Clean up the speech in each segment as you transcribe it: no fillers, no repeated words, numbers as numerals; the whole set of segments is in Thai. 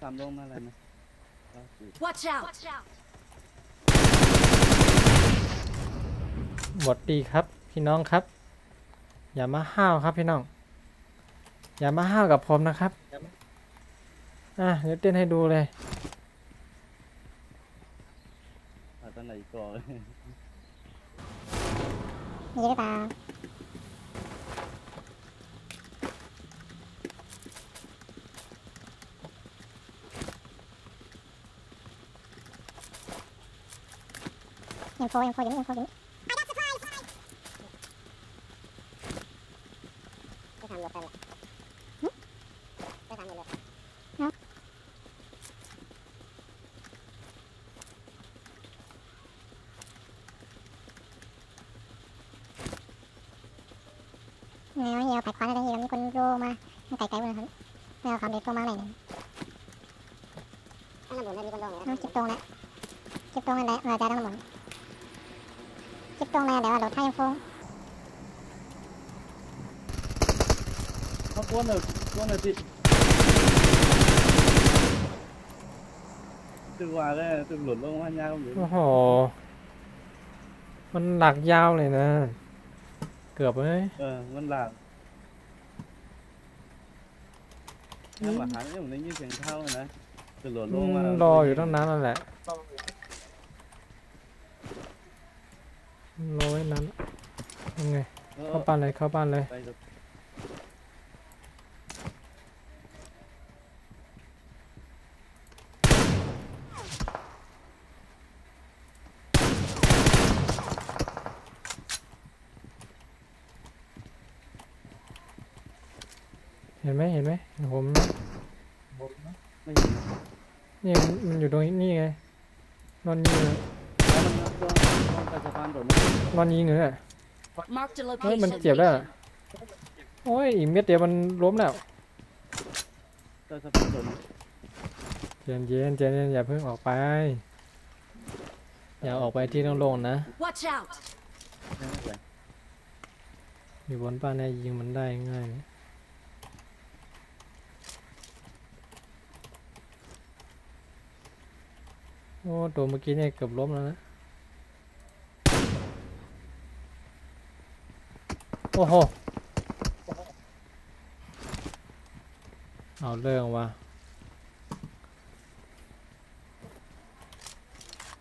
ามลงมาอะไรนะ Watch out หมดดีครับพี่น้องครับอย่ามาห้าวครับพี่น้องอย่ามาห้าวกับผมนะครับเดี๋ยวเต้นให้ดูเลยตอนไหนก่อนมีหรือเปล่ายังโฟอยู่นี่ไม่ทำรถกันเลยไม่ทำเลยเนาะเหี่ยวไก่ควันอะไรเหี่ยวมีคนโรมาไก่เลยครับไม่เอาคำเด็ดก็มาเลยต้องหมุนเลยมีคนโรเลยจิบตรงแล้วจิบตรงนั่นแหละเราจะต้องหมุนจิบตรงแล้วเดี๋ยวเราท่ายังฟงเขาก้นเลยที่ตึกว่าเลยตึกหลุดลงพันยาก็หลุดโอ้โหมันหลักยาวเลยนะเกือบเลยมันหลักถ้ามาหาเนี่ยผมได้ยินเสียงเท้านะตึกหลุดลงมารออยู่ตั้งนานนั่นแหละรอไว้นั้นยังไงเข้าบ้านเลยเห็นไหมผมไม่เห็นนี่มันอยู่ตรงนี้ไงนอนยิงเลยนอนยิงเลยมันเจ็บแล้วโอ้ยอีกเม็ดเดียวมันล้มแล้วเย็นอย่าเพิ่งออกไปอย่าออกไปที่โล่งๆนะอยู่บนบ้านเนี่ยยิงมันได้ง่ายโอ้ตัวเมื่อกี้เนี่ยเกือบล้มแล้วนะโอ้โหเอาเรื่องว่ะ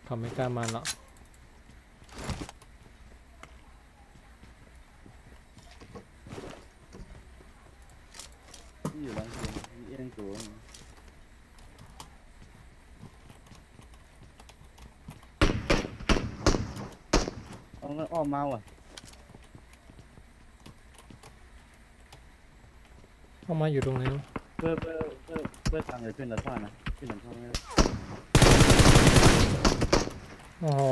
เขาไม่กล้ามาหรอกอยู่หลังเสียงเอียงตัวเอาเงินอ้อมมาว่ะเข้ามาอยู่ตรงไหนเพื่อทางเลยขึ้นหลังผ้านะขึ้นหลังผ้าไม่ได้โอ้โห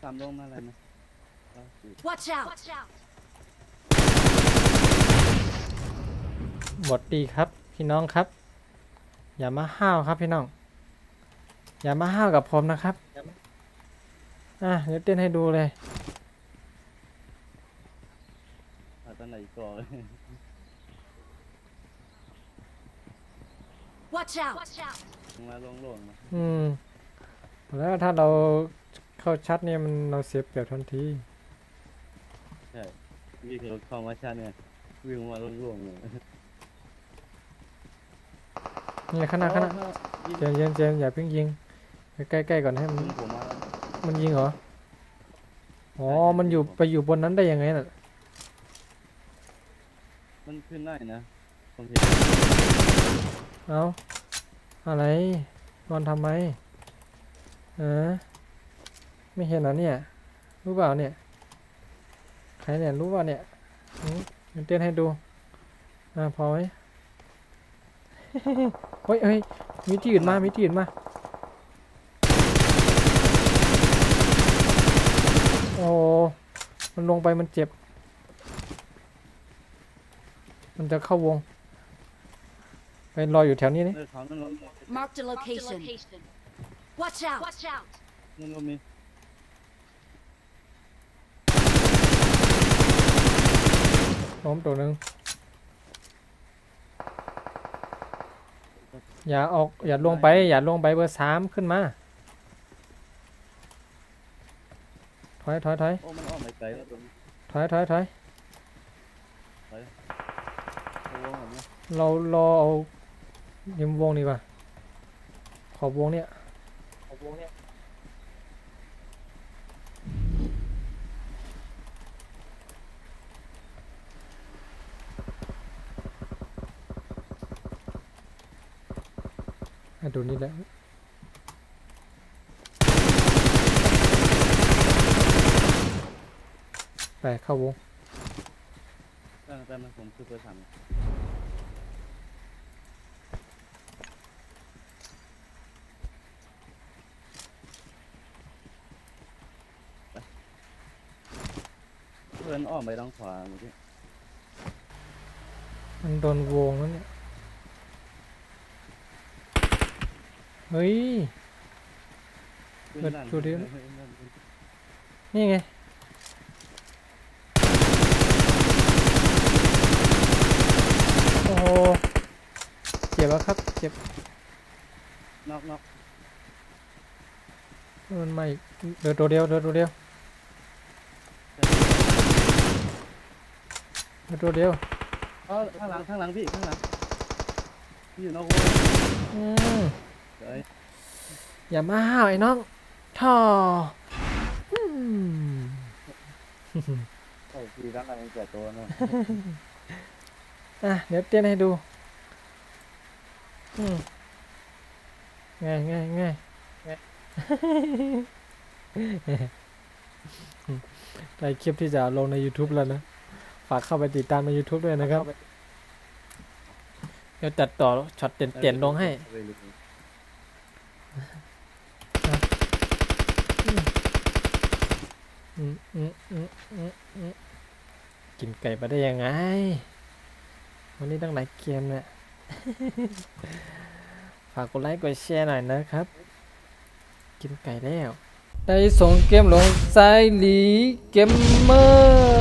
ตามลงมาอะไรนะ Watch out หมดดีครับพี่น้องครับอย่ามาห้าวครับพี่น้องอย่ามาห้าวกับผมนะครับเดี๋ยวเต้นให้ดูเลยตอนไหนก่อน Watch out มาลงแล้วถ้าเราเข้าชัดเนี่ยมันเราเสียเปรียบทันทีใช่นี่คือเข้ามาชัดเนี่ยวิ่งมาลงเลยนี่ขนาดเจนอย่าเพิ่งยิงใกล้ๆก่อนให้มันยิงเหรออ๋อมันไปอยู่บนนั้นได้ยังไงน่ะมันขึ้นได้นะผมเห็นเอาอะไรนอนทำไมไม่เห็นเหรอเนี่ยรู้เปล่าเนี่ยใครเนี่ยรู้ว่าเนี่ย เต้นให้ดูพอไหม เฮ้ยเฮ้ยมีที่อื่นมามีที่อื่นมาโอ้มันลงไปมันเจ็บมันจะเข้าวงไปรออยู่แถวนี้นี่ เขานั่นรถ Marked a location. Watch out! Watch out! นั่นรถมี ล้มตัวหนึ่งอย่าลงไปเบอร์ 3ขึ้นมาถอย โอ้มันออกไปไกลแล้วตรงนี้ โอ้แบบนี้เรารอเอายิมวงดีกว่าขอบวงเนี่ยดูนี่แหละไปเข้าวงแต่มันผมคือเบอร์ 3เพื่อนอ้อมไปทางขวาเมื่อกี้ มันโดนวงแล้วเนี่ยเฮ้ย เปิดดูดิ นี่ไงโอ้โหเจ็บแล้วครับเจ็บ นอก มันไม่เดินตัวเดียวเดินตัวเดียวข้างหลังพี่ข้างหลังพี่อยู่นอกวง เฮ้ย อย่ามาห้าวไอ้น้องท่อ โอ้พี่ร่างกายยังแก่ตัวเนาะ เดี๋ยวเต้นให้ดูง่ายได้คลิปที่จะลงใน YouTube แล้วนะฝากเข้าไปติดตามใน YouTube ด้วยนะครับเดี๋ยวตัดต่อช็อตเด่นๆลงให้กินไก่ไปได้ยังไงวันนี้ตั้งหลายเกมเนี่ย ฝากกดไลค์กดแชร์หน่อยนะครับ กินไก่แล้วได้ส่งเกมลงสายหลีเกมเมอร์